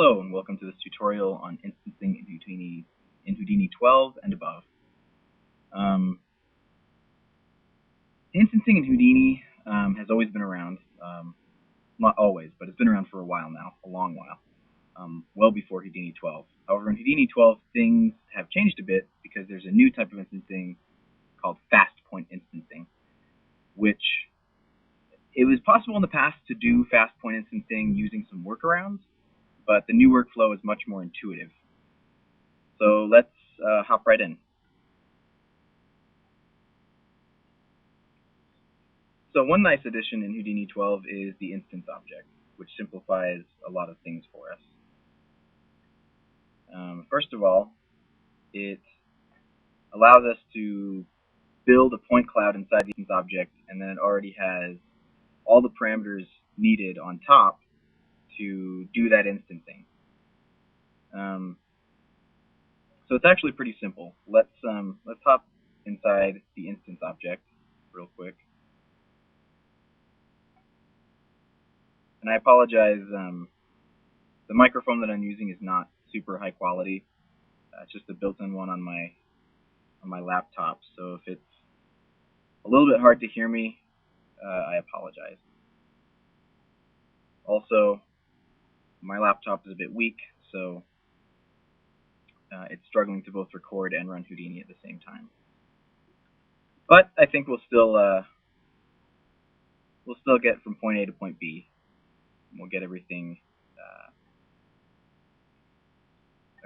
Hello and welcome to this tutorial on instancing in Houdini 12 and above. Instancing in Houdini has always been around. Not always, but it's been around for a while now, a long while, well before Houdini 12. However, in Houdini 12, things have changed a bit because there's a new type of instancing called fast point instancing, which it was possible in the past to do fast point instancing using some workarounds, but the new workflow is much more intuitive. So let's hop right in. So one nice addition in Houdini 12 is the instance object, which simplifies a lot of things for us. First of all, it allows us to build a point cloud inside the instance object, and then it already has all the parameters needed on top to do that instancing. So it's actually pretty simple. Let's hop inside the instance object real quick. And I apologize, the microphone that I'm using is not super high quality. It's just a built-in one on my laptop. So if it's a little bit hard to hear me, I apologize. Also, my laptop is a bit weak, so it's struggling to both record and run Houdini at the same time. But I think we'll still get from point A to point B. And we'll get everything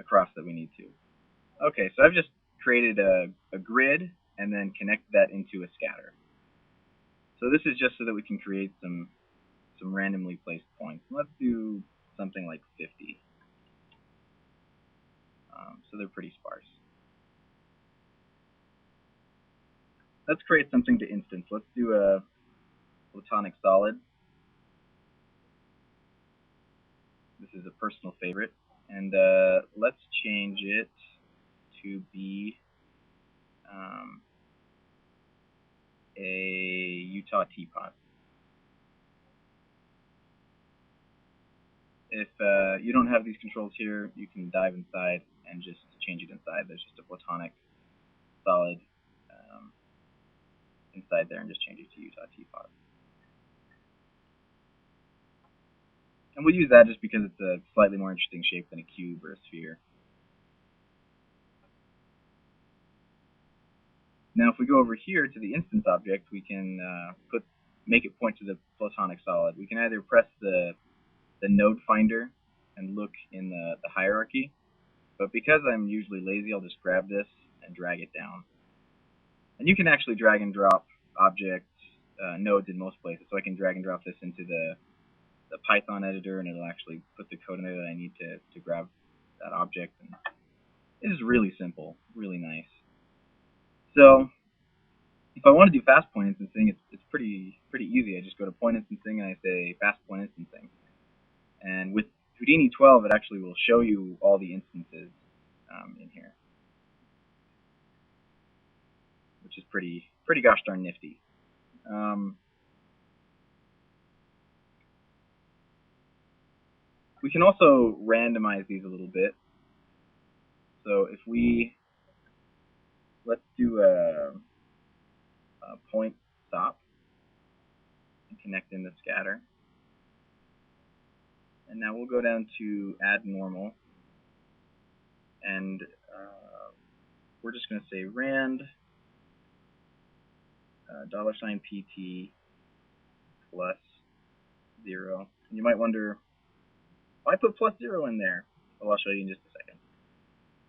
across that we need to. Okay, so I've just created a grid and then connected that into a scatter. So this is just so that we can create some randomly placed points. Let's do something like 50. So they're pretty sparse. Let's create something to instance. Let's do a platonic solid. This is a personal favorite. And let's change it to be a Utah teapot. If you don't have these controls here, you can dive inside and just change it inside. There's just a platonic solid inside there and just change it to Utah teapot. And we'll use that just because it's a slightly more interesting shape than a cube or a sphere. Now if we go over here to the instance object, we can make it point to the platonic solid. We can either press the node finder and look in the hierarchy, but because I'm usually lazy, I'll just grab this and drag it down. And you can actually drag and drop objects, nodes in most places, so I can drag and drop this into the Python editor, and it'll actually put the code in there that I need to grab that object. And it is really simple, really nice. So if I want to do fast point instancing, it's pretty easy. I just go to point instancing and I say fast point instancing. And with Houdini 12, it actually will show you all the instances in here, which is pretty gosh darn nifty. We can also randomize these a little bit. So if let's do a point stop and connect in the scatter. And now we'll go down to add normal. And we're just going to say rand $PT plus 0. And you might wonder, why put plus 0 in there? Well, I'll show you in just a second.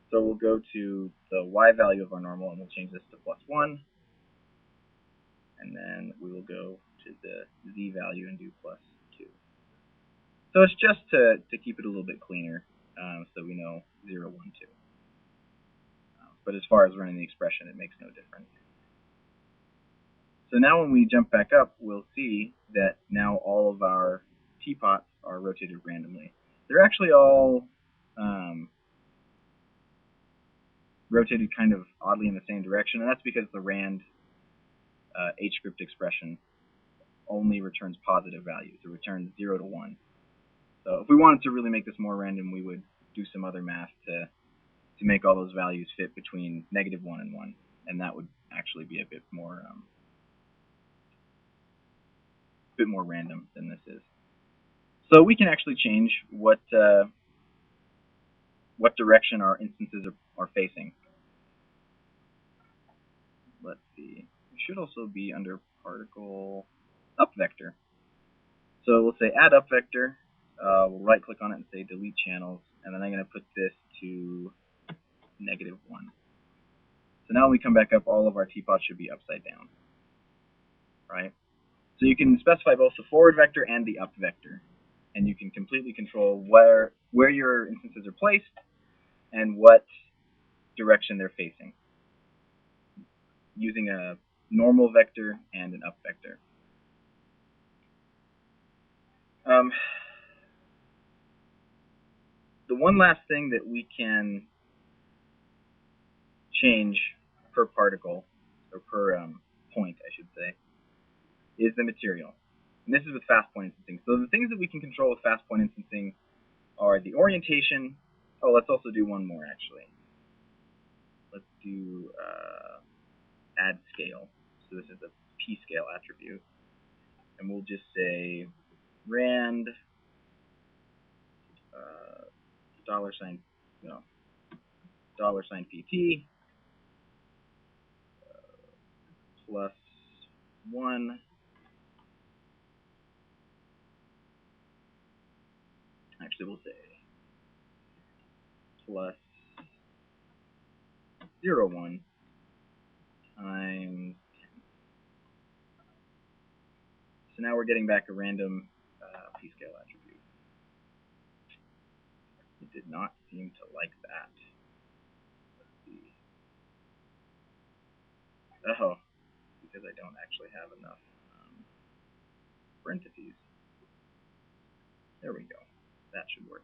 So we'll go to the y value of our normal, and we'll change this to plus 1. And then we will go to the z value and do plus 2. So it's just to keep it a little bit cleaner, so we know 0, 1, 2. But as far as running the expression, it makes no difference. So now when we jump back up, we'll see that now all of our teapots are rotated randomly. They're actually all rotated kind of oddly in the same direction, and that's because the rand HScript expression only returns positive values. It returns 0 to 1. So if we wanted to really make this more random, we would do some other math to make all those values fit between -1 and 1, and that would actually be a bit more random than this is. So we can actually change what direction our instances are facing. Let's see. It should also be under particle up vector. So we'll say add up vector. We'll right click on it and say delete channels, and then I'm going to put this to -1. So now when we come back up, all of our teapots should be upside down, right? So you can specify both the forward vector and the up vector, and you can completely control where your instances are placed and what direction they're facing using a normal vector and an up vector. The one last thing that we can change per particle, or per point, I should say, is the material. And this is with fast point instancing. So the things that we can control with fast point instancing are the orientation. Oh, let's also do one more, actually. Let's do add scale. So this is a p-scale attribute. And we'll just say rand $PT plus 1 actually we'll say plus 0.1 times 10. So now we're getting back a random p-scale attribute. It did not seem to like that. Let's see. Oh, because I don't actually have enough parentheses. There we go. That should work.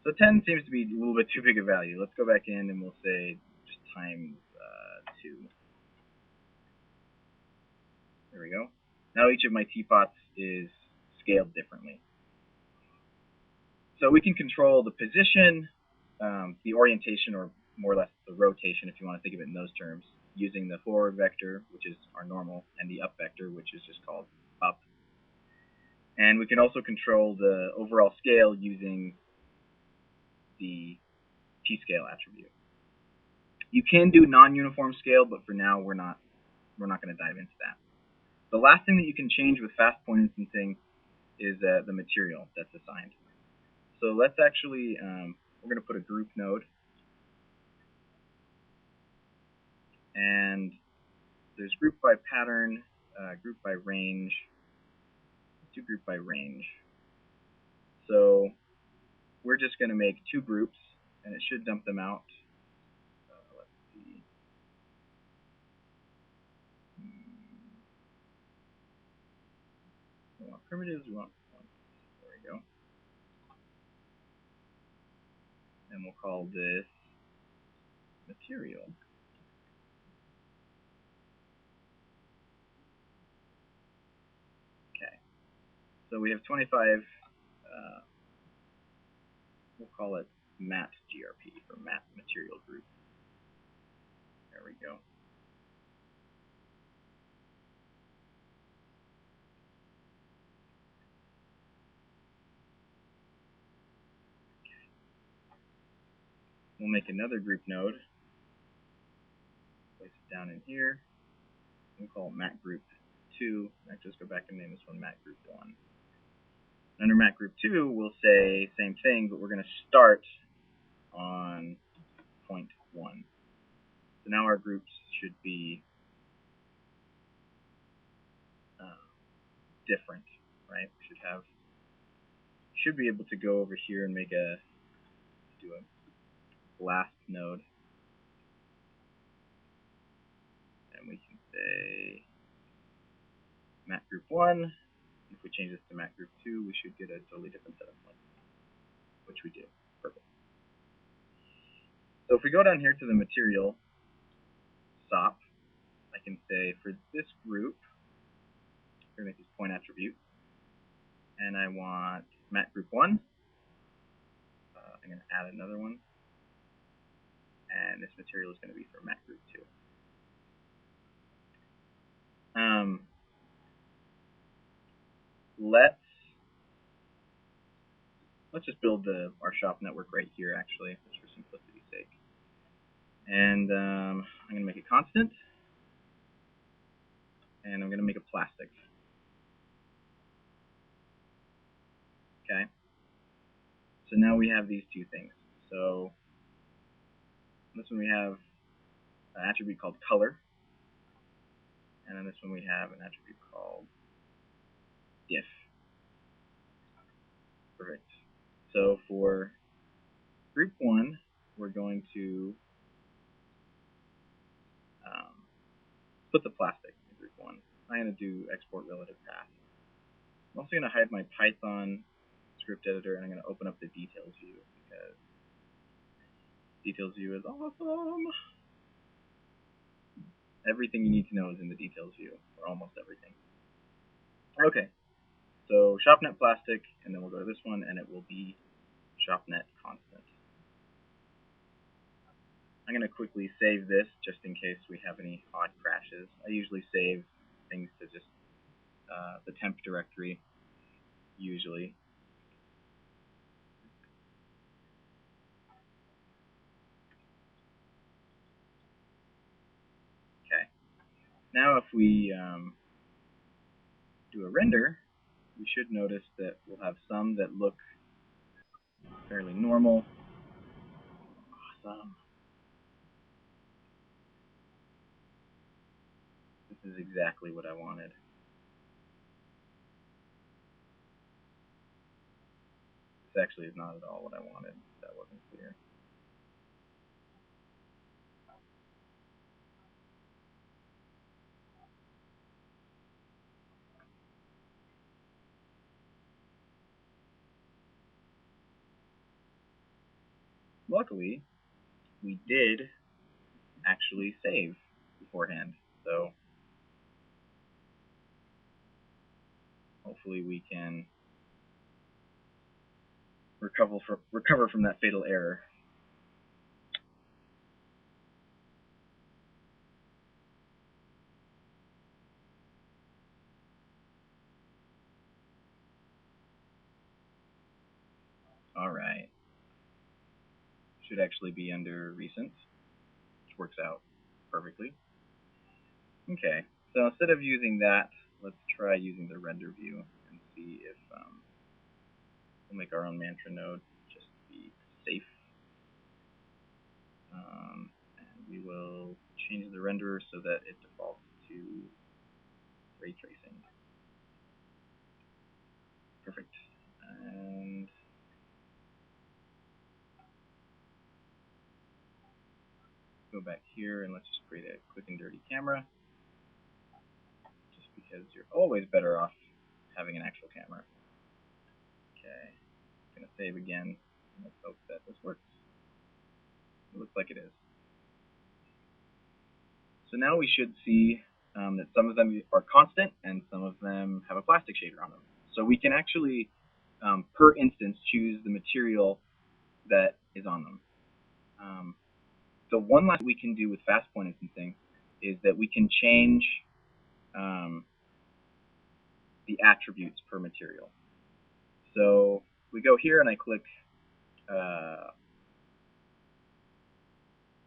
So 10 seems to be a little bit too big a value. Let's go back in and we'll say just times 2. There we go. Now each of my teapots is scaled differently. So we can control the position, the orientation, or more or less the rotation, if you want to think of it in those terms, using the forward vector, which is our normal, and the up vector, which is just called up. And we can also control the overall scale using the p-scale attribute. You can do non-uniform scale, but for now we're not going to dive into that. The last thing that you can change with fast point instancing is the material that's assigned. So let's actually, we're going to put a group node, and there's group by pattern, group by range. Let's do group by range. So we're just going to make 2 groups, and it should dump them out. Let's see. We want primitives, we want points. There we go. And we'll call this material. Okay. So we have 25, we'll call it mat GRP, or mat material group. There we go. We'll make another group node, place it down in here. We'll call it mat group 2. I'll just go back and name this one mat group 1. Under mat group 2, we'll say same thing, but we're going to start on point 1. So now our groups should be different, right? We should be able to go over here and do a last node, and we can say mat group 1. If we change this to mat group 2, we should get a totally different set of points, which we do. Perfect. So if we go down here to the material SOP, I can say for this group, we're going to make this point attribute, and I want matte group 1. I'm going to add another one, and this material is going to be for matte group 2. Let's just build our shop network right here, actually, just for simplicity's sake. And I'm going to make it constant, and I'm going to make it plastic. Okay. So now we have these two things. So this one we have an attribute called color, and then this one we have an attribute called diff. Perfect. So for group 1, we're going to put the plastic in group 1. I'm going to do export relative path. I'm also going to hide my Python script editor, and I'm going to open up the details view, because details view is awesome. Everything you need to know is in the details view, or almost everything. Okay, so shopnet plastic, and then we'll go to this one, and it will be shopnet constant. I'm going to quickly save this just in case we have any odd crashes. I usually save things to just the temp directory, usually. Okay. Now if we do a render, we should notice that we'll have some that look fairly normal. Awesome. This is exactly what I wanted. This actually is not at all what I wanted. That wasn't clear. Luckily, we did actually save beforehand, so hopefully we can recover from that fatal error. Alright. Should actually be under recent, which works out perfectly. Okay, so instead of using that, let's try using the render view and see if we'll make our own mantra node just to be safe. And we will change the renderer so that it defaults to ray tracing. Perfect. And go back here and let's just create a quick and dirty camera, just because you're always better off having an actual camera. Okay, I'm going to save again, and let's hope that this works. It looks like it is. So now we should see that some of them are constant and some of them have a plastic shader on them. So we can actually, per instance, choose the material that is on them. The one last we can do with fast point instancing is that we can change the attributes per material. So we go here and I click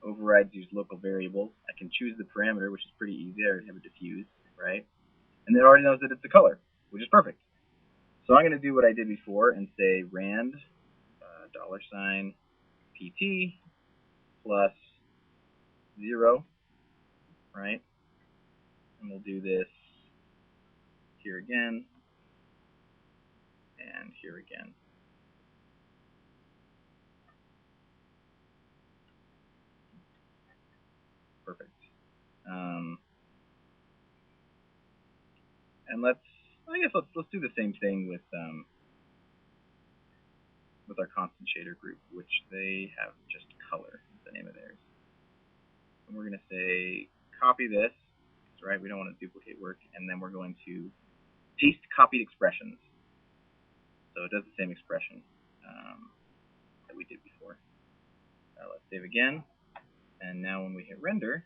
overrides use local variables. I can choose the parameter, which is pretty easy. I already have a diffuse, right? And it already knows that it's a color, which is perfect. So I'm going to do what I did before and say rand $PT plus 0, right? And we'll do this here again and here again. Perfect. And let's do the same thing with our constant shader group, which they have just color is the name of theirs. And we're going to say copy this, right? We don't want to duplicate work, and then we're going to paste copied expressions. So it does the same expression that we did before. Let's save again. And now when we hit render,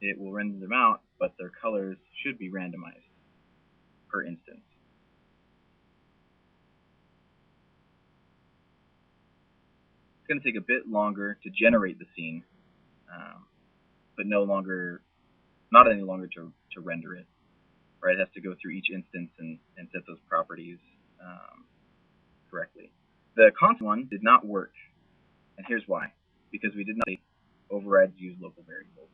it will render them out, but their colors should be randomized per instance. It's going to take a bit longer to generate the scene, but not any longer to render it. Right? It has to go through each instance and set those properties correctly. The constant one did not work, and here's why. Because we did not say overrides use local variables.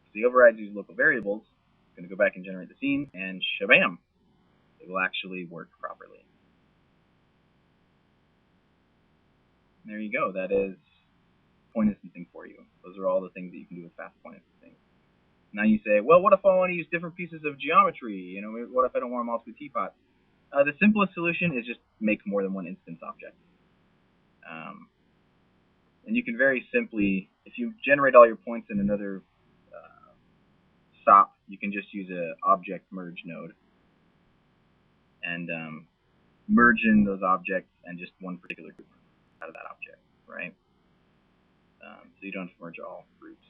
So the overrides use local variables. It's going to go back and generate the scene, and shabam, it will actually work properly. There you go. That is point instancing for you. Those are all the things that you can do with fast point instancing. Now you say, well, what if I want to use different pieces of geometry? What if I don't want them all to be teapots? The simplest solution is just make more than one instance object. And you can very simply, if you generate all your points in another SOP, you can just use an object merge node and merge in those objects and just one particular group out of that object, right? So you don't have to merge all groups.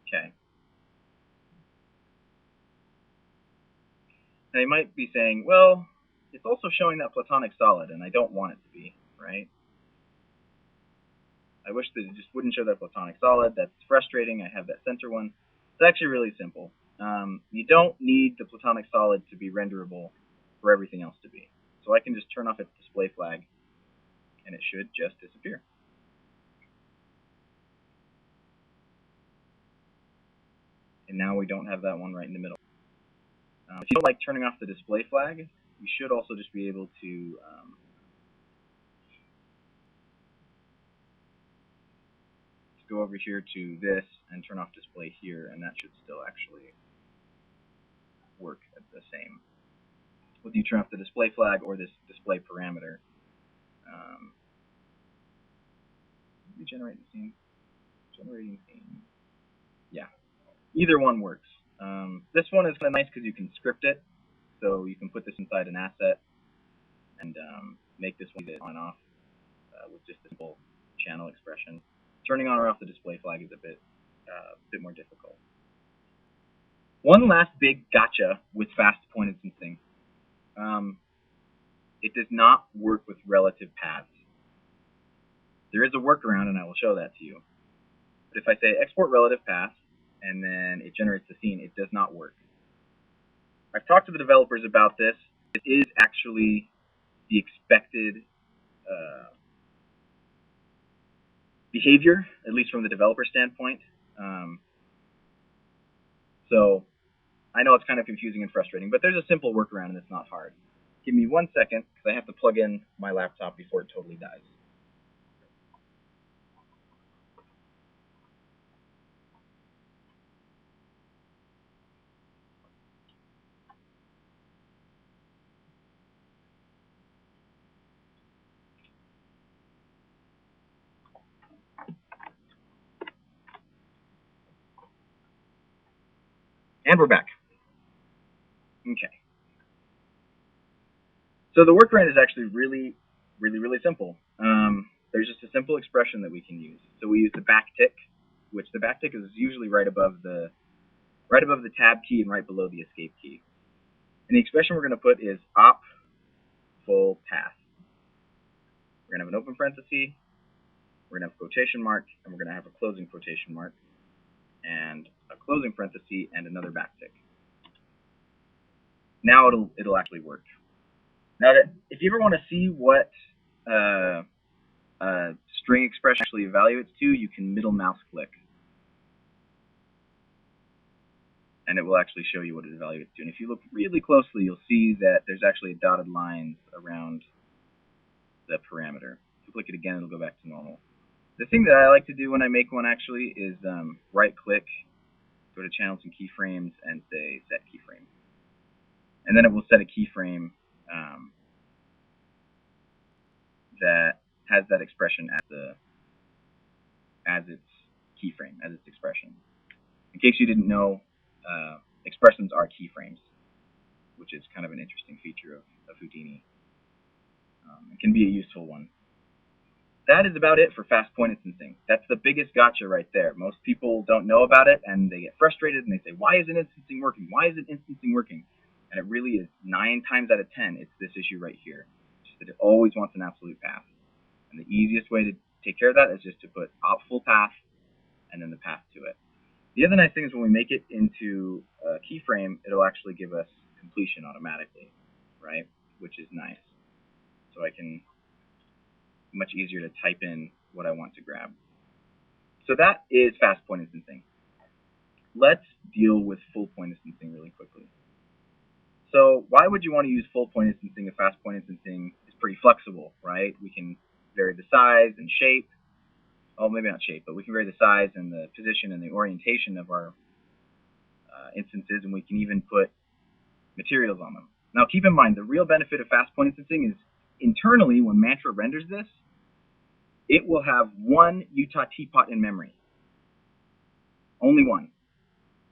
Okay. Now you might be saying, well, it's also showing that platonic solid, and I don't want it to be, right? I wish that it just wouldn't show that platonic solid. That's frustrating. I have that center one. It's actually really simple. You don't need the platonic solid to be renderable for everything else to be. So I can just turn off its display flag, and it should just disappear. And now we don't have that one right in the middle. If you don't like turning off the display flag, you should also just be able to go over here to this and turn off display here, and that should still actually work at the same. Whether you turn off the display flag or this display parameter. Regenerate the scene. Generating scene. Yeah. Either one works. This one is kind of nice because you can script it. So you can put this inside an asset and make this one on and off with just a simple channel expression. Turning on or off the display flag is a bit more difficult. One last big gotcha with fast point instancing. It does not work with relative paths. There is a workaround, and I will show that to you. But if I say export relative path, and then it generates the scene, it does not work. I've talked to the developers about this. It is actually the expected behavior, at least from the developer standpoint. So I know it's kind of confusing and frustrating, but there's a simple workaround, and it's not hard. Give me 1 second, because I have to plug in my laptop before it totally dies. And we're back. Okay. So the workaround is actually really simple. There's just a simple expression that we can use. So we use the backtick, which the backtick is usually right above the tab key and right below the escape key. And the expression we're going to put is op full path. We're going to have an open parenthesis, we're going to have a quotation mark, and we're going to have a closing quotation mark, and a closing parenthesis, and another backtick. Now it'll actually work. Now, if you ever want to see what string expression actually evaluates to, you can middle mouse click. And it will actually show you what it evaluates to. And if you look really closely, you'll see that there's actually dotted lines around the parameter. If you click it again, it'll go back to normal. The thing that I like to do when I make one actually is right-click, go to channels and keyframes, and say set keyframe. And then it will set a keyframe that has that expression as its keyframe as its expression. In case you didn't know, expressions are keyframes, which is kind of an interesting feature of Houdini. It can be a useful one. That is about it for fast point instancing. That's the biggest gotcha right there. Most people don't know about it, and they get frustrated, and they say, why isn't instancing working? Why isn't instancing working? And it really is 9 times out of 10, it's this issue right here. Just that it always wants an absolute path. And the easiest way to take care of that is just to put full path and then the path to it. The other nice thing is when we make it into a keyframe, it'll actually give us completion automatically, right? Which is nice. So I can much easier to type in what I want to grab. So that is fast point instancing. Let's deal with full point instancing really quickly. So why would you want to use full point instancing if fast point instancing is pretty flexible, right? We can vary the size and shape. Oh, maybe not shape, but we can vary the size and the position and the orientation of our instances, and we can even put materials on them. Now keep in mind, the real benefit of fast point instancing is internally, when Mantra renders this, it will have one Utah teapot in memory. Only one.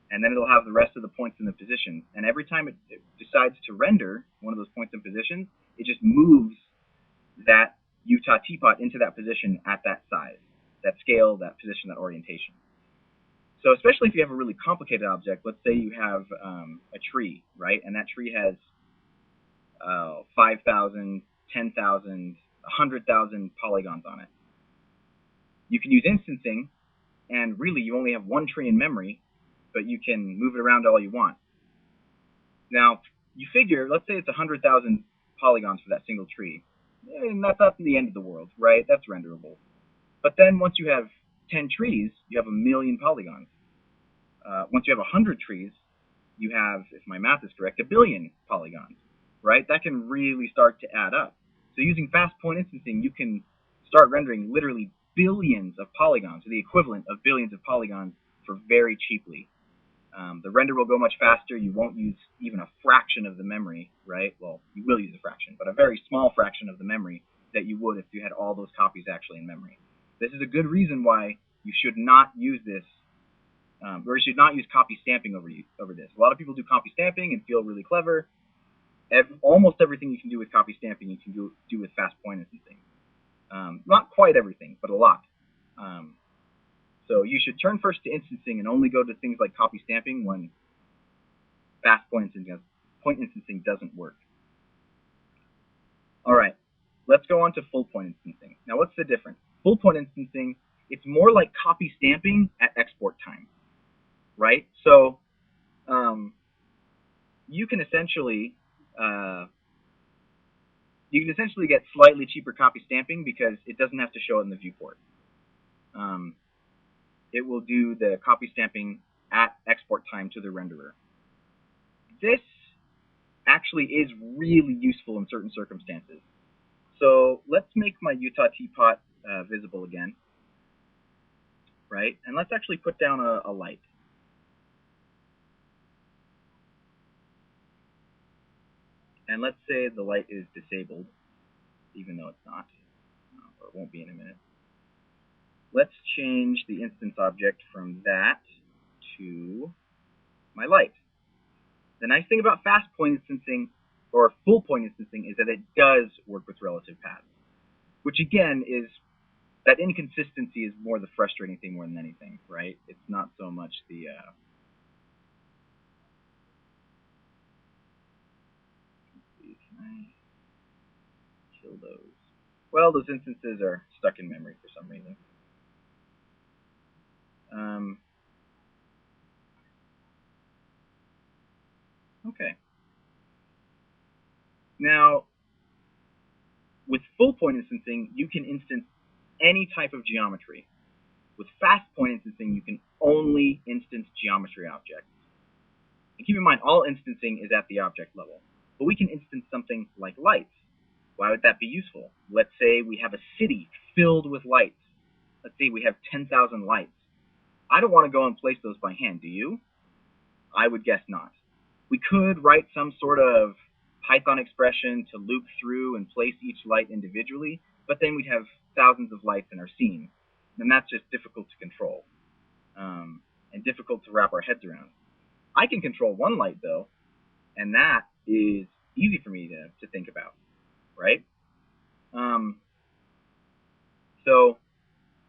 And then it'll have the rest of the points in the position. And every time it decides to render one of those points in position, it just moves that Utah teapot into that position at that size, that scale, that position, that orientation. So especially if you have a really complicated object, let's say you have a tree, right? And that tree has 5,000, 10,000, 100,000 polygons on it. You can use instancing, and really you only have one tree in memory, but you can move it around all you want. Now, you figure, let's say it's 100,000 polygons for that single tree. And that's not the end of the world, right? That's renderable. But then once you have 10 trees, you have 1,000,000 polygons. Once you have 100 trees, you have, if my math is correct, 1 billion polygons, right? That can really start to add up. So using fast point instancing, you can start rendering literally billions of polygons, or the equivalent of billions of polygons, for very cheaply. The render will go much faster. You won't use even a fraction of the memory, right? Well, you will use a fraction, but a very small fraction of the memory that you would if you had all those copies actually in memory. This is a good reason why you should not use this, or you should not use copy stamping over this. A lot of people do copy stamping and feel really clever. Almost everything you can do with copy stamping, you can do with fast point instancing. Not quite everything, but a lot. So you should turn first to instancing and only go to things like copy stamping when fast point instancing doesn't work. All right, let's go on to full point instancing. Now, what's the difference? Full point instancing, it's more like copy stamping at export time, right? So you can essentially get slightly cheaper copy stamping because it doesn't have to show it in the viewport. It will do the copy stamping at export time to the renderer. This actually is really useful in certain circumstances. So let's make my Utah teapot visible again, right? And let's actually put down a light. And let's say the light is disabled, even though it's not, or it won't be in a minute. Let's change the instance object from that to my light. The nice thing about fast point instancing, or full point instancing, is that it does work with relative paths, which again is, that inconsistency is more the frustrating thing more than anything, right? It's not so much the, can I kill those? Well, those instances are stuck in memory for some reason. Okay. Now, with full point instancing, you can instance any type of geometry. With fast point instancing, you can only instance geometry objects. And keep in mind, all instancing is at the object level. But we can instance something like lights. Why would that be useful? Let's say we have a city filled with lights. Let's say we have 10,000 lights. I don't want to go and place those by hand, do you? I would guess not. We could write some sort of Python expression to loop through and place each light individually, but then we'd have thousands of lights in our scene, and that's just difficult to control. and difficult to wrap our heads around. I can control one light, though, and that is easy for me to think about, right? So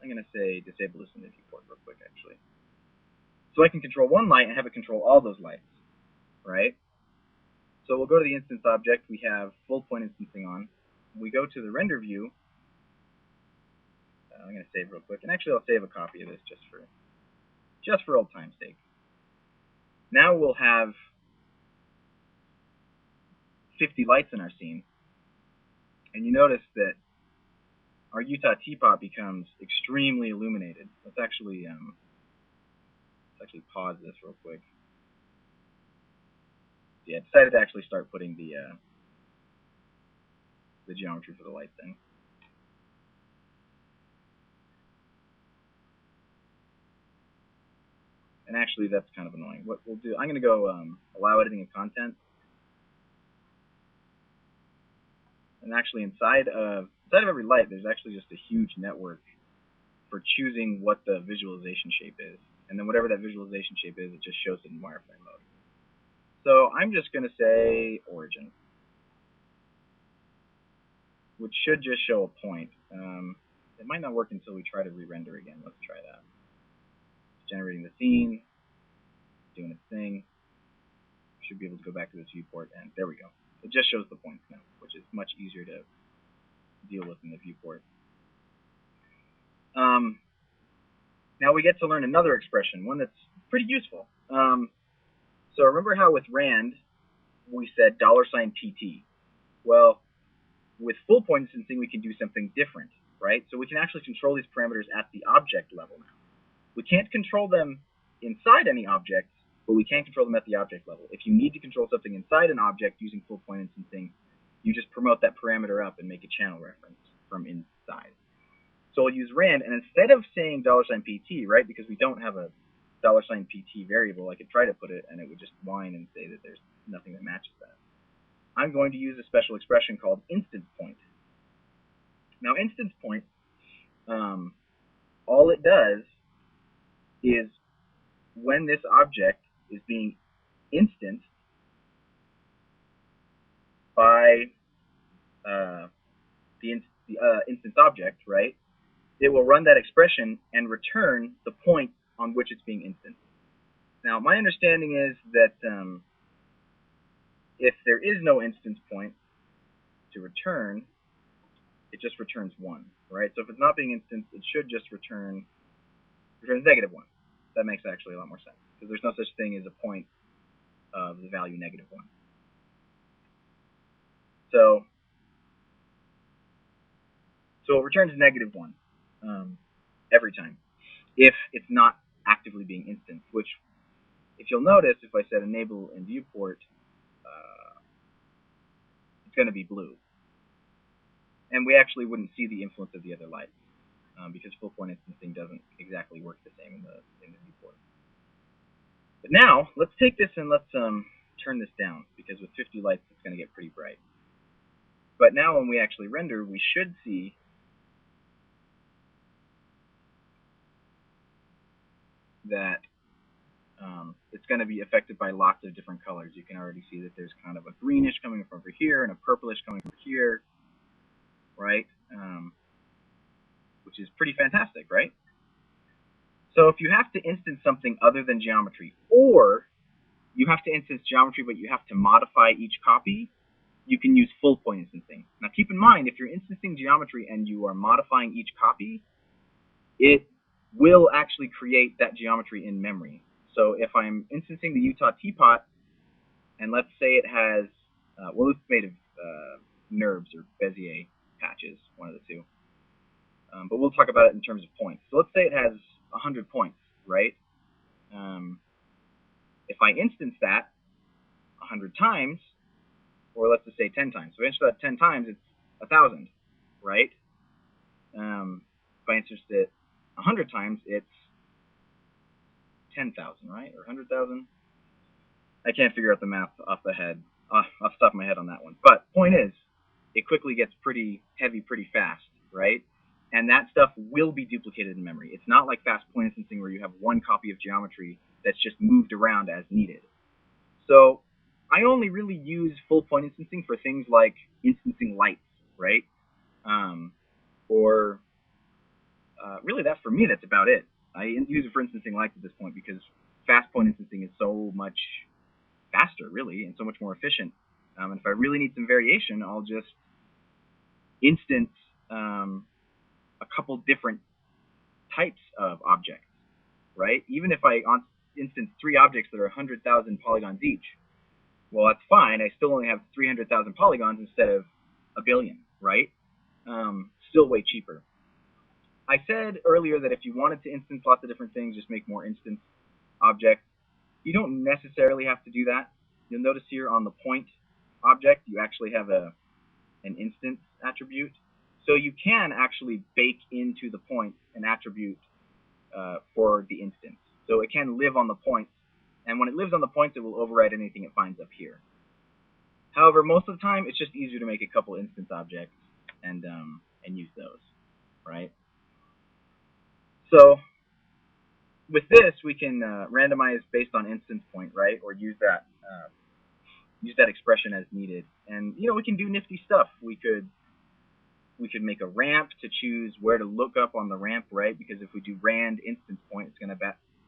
I'm going to say disable this in the viewport real quick, actually. So I can control one light and have it control all those lights, right? So we'll go to the instance object. We have full point instancing on. We go to the render view. I'm going to save real quick, and actually I'll save a copy of this just for old time's sake. Now we'll have 50 lights in our scene, and you notice that our Utah teapot becomes extremely illuminated. Let's actually pause this real quick. Yeah, I decided to actually start putting the geometry for the lights in. And actually, that's kind of annoying. What we'll do, I'm going to go allow editing of content. And actually, inside of every light, there's actually just a huge network for choosing what the visualization shape is. And then whatever that visualization shape is, it just shows it in wireframe mode. So I'm just going to say origin, which should just show a point. It might not work until we try to re-render again. Let's try that. It's generating the scene, doing its thing. Should be able to go back to this viewport, and there we go. It just shows the points now, which is much easier to deal with in the viewport. Now we get to learn another expression, one that's pretty useful. So remember how with rand we said $PT? Well, with full point instancing we can do something different, right? So we can actually control these parameters at the object level now. We can't control them inside any objects, but we can control them at the object level. If you need to control something inside an object using full point instancing, you just promote that parameter up and make a channel reference from inside. So we'll use rand, and instead of saying $PT, right, because we don't have a $PT variable, I could try to put it, and it would just whine and say that there's nothing that matches that. I'm going to use a special expression called instance point. Now, instance point, all it does is when this object is being instanced by the instance object, right, it will run that expression and return the point on which it's being instanced. Now, my understanding is that if there is no instance point to return, it just returns 1, right? So if it's not being instanced, it should just returns -1. That makes actually a lot more sense, because there's no such thing as a point of the value -1. So it returns -1 every time if it's not actively being instanced, which, if you'll notice, if I said enable in viewport, it's going to be blue. And we actually wouldn't see the influence of the other lights, because full point instancing doesn't exactly work the same in the viewport. But now, let's take this and let's turn this down, because with 50 lights, it's going to get pretty bright. But now when we actually render, we should see that it's going to be affected by lots of different colors. You can already see that there's kind of a greenish coming from over here and a purplish coming from here, right? Which is pretty fantastic, right? So if you have to instance something other than geometry, or you have to instance geometry but you have to modify each copy, you can use full point instancing. Now keep in mind, if you're instancing geometry and you are modifying each copy, it will actually create that geometry in memory. So if I'm instancing the Utah teapot, and let's say it has, well, it's made of NURBS or Bezier patches, one of the two. But we'll talk about it in terms of points. So let's say it has 100 points, right? If I instance that 100 times, or let's just say 10 times. So if I instance that 10 times, it's 1,000, right? If I instance it 100 times, it's 10,000, right? Or 100,000? I can't figure out the math off the top of my head on that one. But point is, it quickly gets pretty heavy pretty fast, right? and that stuff will be duplicated in memory. It's not like fast point instancing where you have one copy of geometry that's just moved around as needed. So I only really use full point instancing for things like instancing lights, right? Or really, that's for me. That's about it. I use it for instancing lights at this point because fast point instancing is so much faster, really, and so much more efficient. And if I really need some variation, I'll just instance a couple different types of objects, right? Even if I instance 3 objects that are 100,000 polygons each, well, that's fine. I still only have 300,000 polygons instead of a billion, right? Still way cheaper. I said earlier that if you wanted to instance lots of different things, just make more instance objects. You don't necessarily have to do that. You'll notice here on the point object, you actually have an instance attribute. So you can actually bake into the point an attribute for the instance. So it can live on the points, and when it lives on the points, it will override anything it finds up here. However, most of the time, it's just easier to make a couple instance objects and use those, right? So with this, we can randomize based on instance point, right? Or use that expression as needed. And we can do nifty stuff. We could make a ramp to choose where to look up on the ramp, right? Because if we do rand instance point, it's going to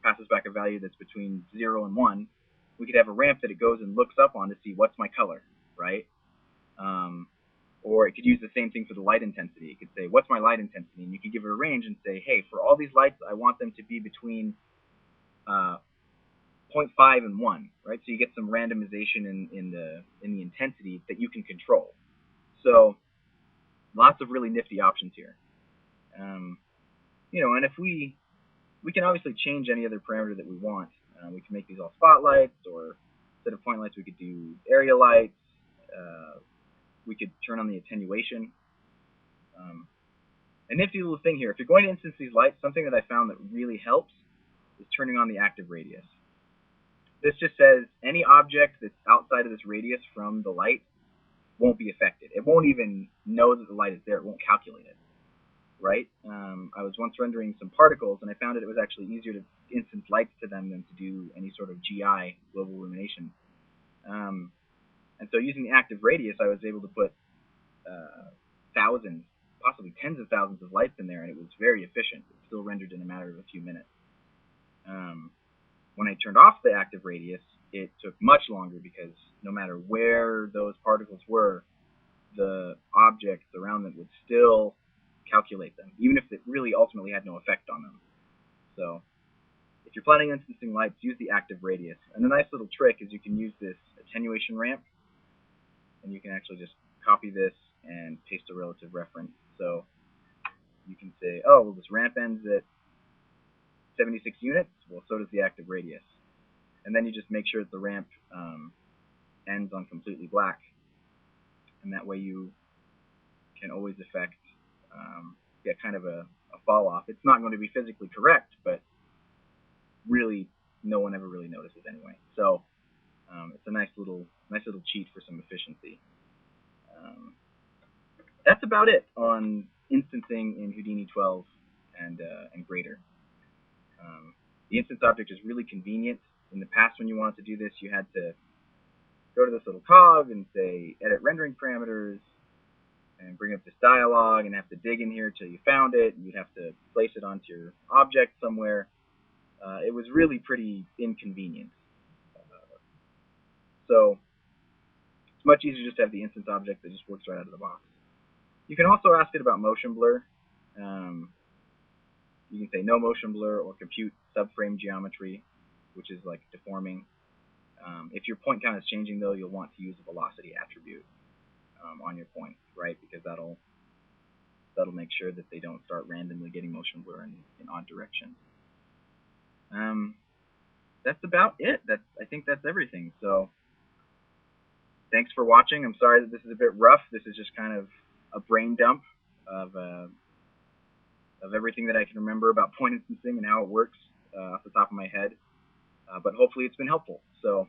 pass us back a value that's between 0 and 1. We could have a ramp that it goes and looks up on to see what's my color, right? Or it could use the same thing for the light intensity. It could say, what's my light intensity? And you could give it a range and say, hey, for all these lights, I want them to be between 0.5 and 1, right? So you get some randomization in the intensity that you can control. So lots of really nifty options here. And if we can obviously change any other parameter that we want. We can make these all spotlights, or instead of point lights, we could do area lights. We could turn on the attenuation. A nifty little thing here, if you're going to instance these lights, something that I found that really helps is turning on the active radius. This just says any object that's outside of this radius from the light won't be affected. It won't even know that the light is there. It won't calculate it, right? I was once rendering some particles, and I found that it was actually easier to instance lights to them than to do any sort of GI, global illumination. And so using the active radius, I was able to put thousands, possibly tens of thousands of lights in there, and it was very efficient. It still rendered in a matter of a few minutes. When I turned off the active radius, it took much longer because no matter where those particles were, the objects around them would still calculate them, even if it really ultimately had no effect on them. So if you're planning on instancing lights, use the active radius. And the nice little trick is you can use this attenuation ramp, and you can actually just copy this and paste a relative reference. So you can say, oh, well, this ramp ends at 76 units. Well, so does the active radius. And then you just make sure that the ramp ends on completely black. And that way you can always affect get kind of a fall off. It's not going to be physically correct, but really no one ever really notices anyway. So it's a nice little cheat for some efficiency. That's about it on instancing in Houdini 12 and greater. The instance object is really convenient. In the past, when you wanted to do this, you had to go to this little cog and say edit rendering parameters and bring up this dialog and have to dig in here till you found it, and you'd have to place it onto your object somewhere. It was really pretty inconvenient. So it's much easier just to have the instance object that just works right out of the box. You can also ask it about motion blur. You can say no motion blur or compute subframe geometry, which is like deforming. If your point count is changing, though, you'll want to use a velocity attribute on your points, right? Because that'll make sure that they don't start randomly getting motion blur in odd direction. That's about it. I think that's everything. So thanks for watching. I'm sorry that this is a bit rough. This is just kind of a brain dump of everything that I can remember about point instancing and how it works off the top of my head. But hopefully it's been helpful. So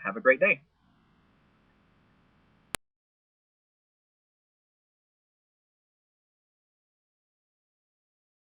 have a great day.